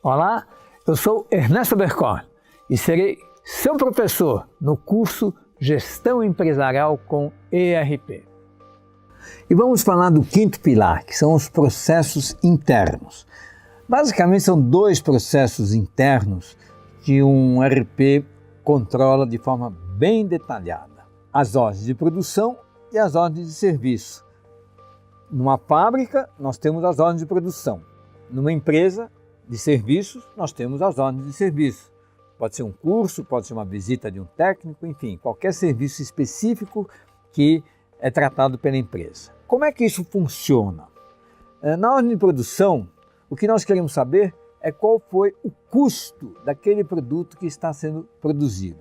Olá, eu sou Ernesto Bercon e serei seu professor no curso Gestão Empresarial com ERP. E vamos falar do quinto pilar, que são os processos internos. Basicamente são dois processos internos que um ERP controla de forma bem detalhada: as ordens de produção e as ordens de serviço. Numa fábrica, nós temos as ordens de produção. Numa empresa de serviços, nós temos as ordens de serviço. Pode ser um curso, pode ser uma visita de um técnico, enfim, qualquer serviço específico que é tratado pela empresa. Como é que isso funciona? Na ordem de produção, o que nós queremos saber é qual foi o custo daquele produto que está sendo produzido.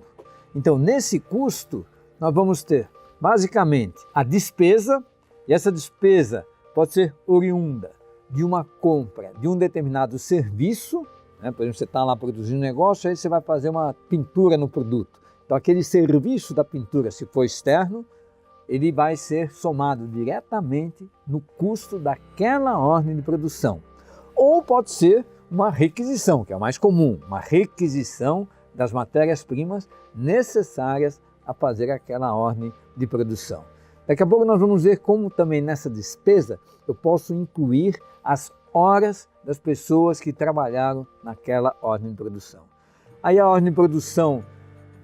Então, nesse custo, nós vamos ter, basicamente, a despesa, e essa despesa pode ser oriunda de uma compra de um determinado serviço, né? Por exemplo, você está lá produzindo um negócio, aí você vai fazer uma pintura no produto. Então, aquele serviço da pintura, se for externo, ele vai ser somado diretamente no custo daquela ordem de produção. Ou pode ser uma requisição, que é o mais comum, uma requisição das matérias-primas necessárias a fazer aquela ordem de produção. Daqui a pouco nós vamos ver como também nessa despesa eu posso incluir as horas das pessoas que trabalharam naquela ordem de produção. Aí a ordem de produção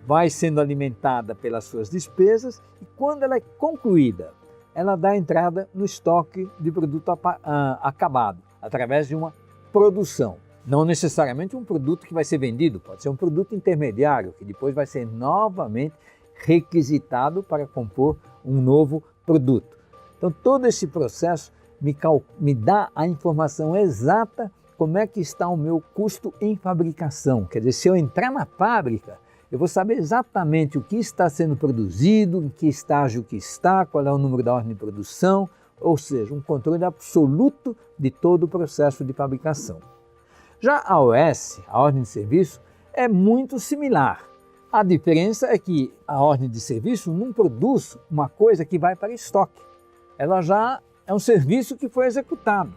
vai sendo alimentada pelas suas despesas e quando ela é concluída, ela dá entrada no estoque de produto acabado, através de uma produção. Não necessariamente um produto que vai ser vendido, pode ser um produto intermediário, que depois vai ser novamente requisitado para compor um novo produto. Então todo esse processo me dá a informação exata como é que está o meu custo em fabricação. Quer dizer, se eu entrar na fábrica, eu vou saber exatamente o que está sendo produzido, em que estágio que está, qual é o número da ordem de produção, ou seja, um controle absoluto de todo o processo de fabricação. Já a OS, a ordem de serviço, é muito similar. A diferença é que a ordem de serviço não produz uma coisa que vai para estoque. Ela já é um serviço que foi executado.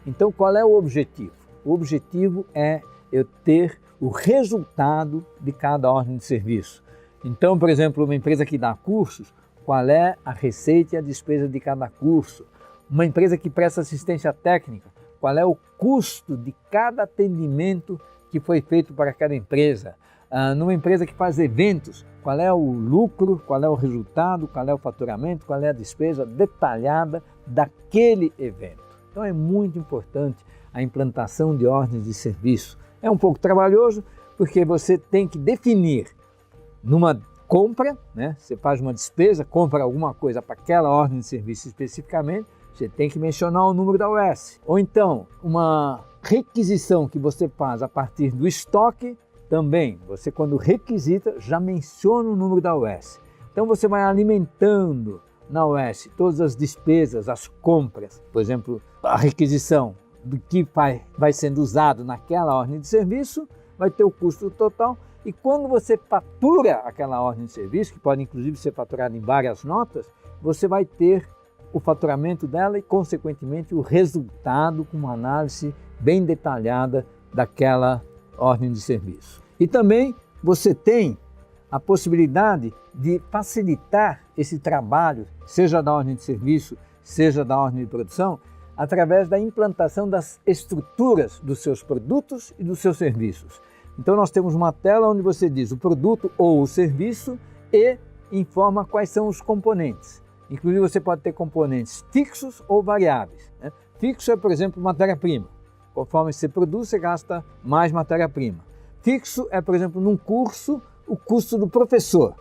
Então, qual é o objetivo? O objetivo é eu ter o resultado de cada ordem de serviço. Então, por exemplo, uma empresa que dá cursos, qual é a receita e a despesa de cada curso? Uma empresa que presta assistência técnica, qual é o custo de cada atendimento que foi feito para aquela empresa? Numa empresa que faz eventos, qual é o lucro, qual é o resultado, qual é o faturamento, qual é a despesa detalhada daquele evento. Então é muito importante a implantação de ordens de serviço. É um pouco trabalhoso porque você tem que definir numa compra, né? Você faz uma despesa, compra alguma coisa para aquela ordem de serviço especificamente, você tem que mencionar o número da OS. Ou então, uma requisição que você faz a partir do estoque, também, você quando requisita, já menciona o número da OS. Então você vai alimentando na OS todas as despesas, as compras, por exemplo, a requisição do que vai sendo usado naquela ordem de serviço, vai ter o custo total e quando você fatura aquela ordem de serviço, que pode inclusive ser faturada em várias notas, você vai ter o faturamento dela e, consequentemente, o resultado com uma análise bem detalhada daquela ordem de serviço. E também você tem a possibilidade de facilitar esse trabalho, seja da ordem de serviço, seja da ordem de produção, através da implantação das estruturas dos seus produtos e dos seus serviços. Então nós temos uma tela onde você diz o produto ou o serviço e informa quais são os componentes. Inclusive você pode ter componentes fixos ou variáveis, né? Fixo é, por exemplo, matéria-prima. Conforme você produz, você gasta mais matéria-prima. Fixo é, por exemplo, num curso, o custo do professor.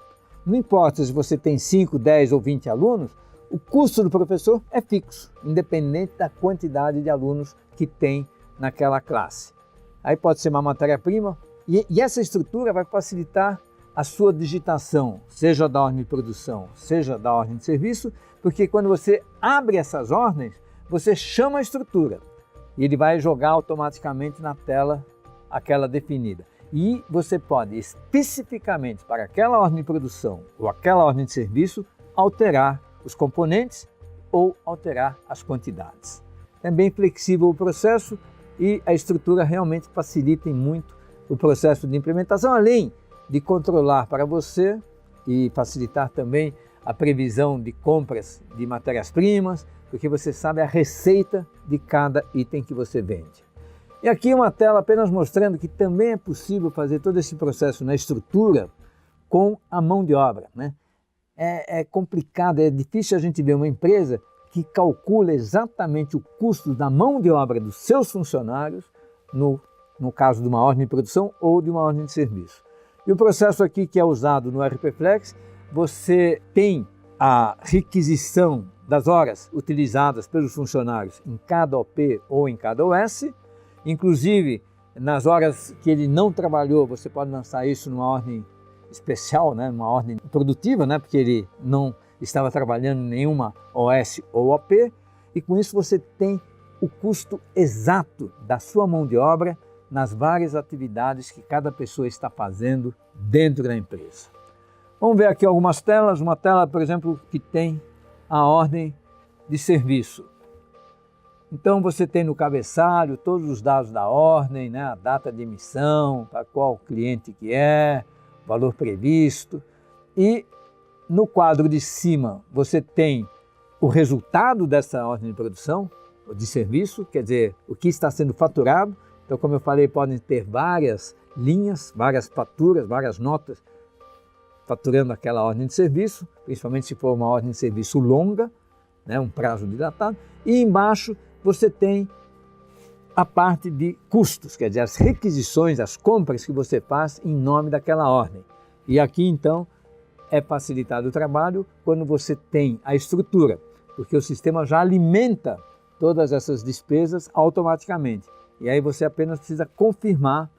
Não importa se você tem 5, 10 ou 20 alunos, o custo do professor é fixo, independente da quantidade de alunos que tem naquela classe. Aí pode ser uma matéria-prima e essa estrutura vai facilitar a sua digitação, seja da ordem de produção, seja da ordem de serviço, porque quando você abre essas ordens, você chama a estrutura e ele vai jogar automaticamente na tela aquela definida. E você pode especificamente para aquela ordem de produção ou aquela ordem de serviço alterar os componentes ou alterar as quantidades. É bem flexível o processo e a estrutura realmente facilita muito o processo de implementação, além de controlar para você e facilitar também a previsão de compras de matérias-primas, porque você sabe a receita de cada item que você vende. E aqui uma tela apenas mostrando que também é possível fazer todo esse processo na estrutura com a mão de obra, né? É complicado, é difícil a gente ver uma empresa que calcula exatamente o custo da mão de obra dos seus funcionários, no caso de uma ordem de produção ou de uma ordem de serviço. E o processo aqui que é usado no ERP Flex, você tem a requisição das horas utilizadas pelos funcionários em cada OP ou em cada OS, inclusive nas horas que ele não trabalhou, você pode lançar isso numa ordem especial, né? Uma ordem produtiva, né? Porque ele não estava trabalhando em nenhuma OS ou OP, e com isso você tem o custo exato da sua mão de obra nas várias atividades que cada pessoa está fazendo dentro da empresa. Vamos ver aqui algumas telas, uma tela, por exemplo, que tem a ordem de serviço. Então você tem no cabeçalho todos os dados da ordem, né? A data de emissão, para qual cliente que é, o valor previsto, e no quadro de cima você tem o resultado dessa ordem de produção, de serviço, quer dizer, o que está sendo faturado. Então, como eu falei, podem ter várias linhas, várias faturas, várias notas faturando aquela ordem de serviço, principalmente se for uma ordem de serviço longa, né, um prazo dilatado. E embaixo você tem a parte de custos, quer dizer, as requisições, as compras que você faz em nome daquela ordem. E aqui, então, é facilitado o trabalho quando você tem a estrutura, porque o sistema já alimenta todas essas despesas automaticamente. E aí você apenas precisa confirmar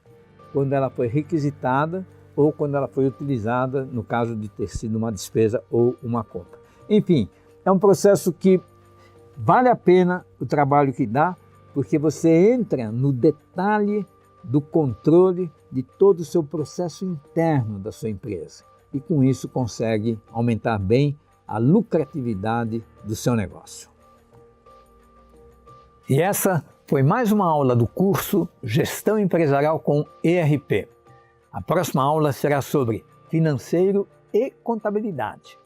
quando ela foi requisitada ou quando ela foi utilizada, no caso de ter sido uma despesa ou uma compra. Enfim, é um processo que vale a pena o trabalho que dá, porque você entra no detalhe do controle de todo o seu processo interno da sua empresa. E com isso consegue aumentar bem a lucratividade do seu negócio. E essa foi mais uma aula do curso Gestão Empresarial com ERP. A próxima aula será sobre financeiro e contabilidade.